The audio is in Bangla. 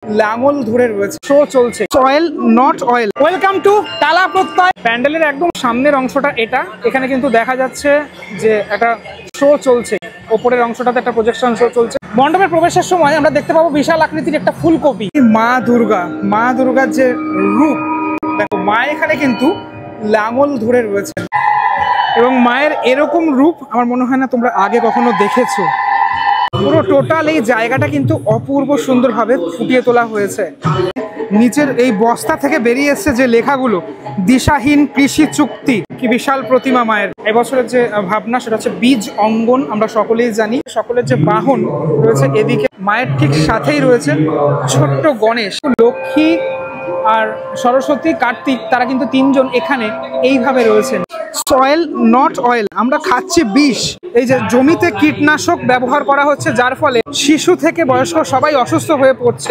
লাঙল ধরে রয়েছে, শো চলছে, soil not oil. Welcome to Tala Prattoy. প্যান্ডেলের একদম সামনের অংশটা এটা, এখানে কিন্তু দেখা যাচ্ছে যে একটা শো চলছে, ওপরের অংশটাতে একটা প্রজেকশন শো চলছে। মণ্ডপের প্রবেশের সময় আমরা দেখতে পাবো বিশাল আকৃতির একটা ফুলকপি। মা দুর্গার যে রূপ, দেখো মা এখানে কিন্তু লাঙল ধরে রয়েছে এবং মায়ের এরকম রূপ আমার মনে হয় না তোমরা আগে কখনো দেখেছো। পুরো টোটাল এই জায়গাটা কিন্তু অপূর্ব সুন্দরভাবে ফুটিয়ে তোলা হয়েছে। নিচের এই বস্তা থেকে বেরিয়ে এসছে যে লেখাগুলো, দিশাহীন কৃষি চুক্তি, কি বিশাল প্রতিমা মায়ের। এবছরের যে ভাবনা সেটা হচ্ছে বীজ অঙ্গন। আমরা সকলেই জানি, সকলের যে বাহন রয়েছে এদিকে মায়ের ঠিক সাথেই রয়েছে ছোট্ট গণেশ, লক্ষ্মী আর সরস্বতী, কার্তিক, তারা কিন্তু তিনজন এখানে এইভাবে রয়েছেন। সয়েল নট অয়েল, আমরা খাচ্ছি বিষ। এই যে জমিতে কীটনাশক ব্যবহার করা হচ্ছে, যার ফলে শিশু থেকে বয়স্ক সবাই অসুস্থ হয়ে পড়ছে।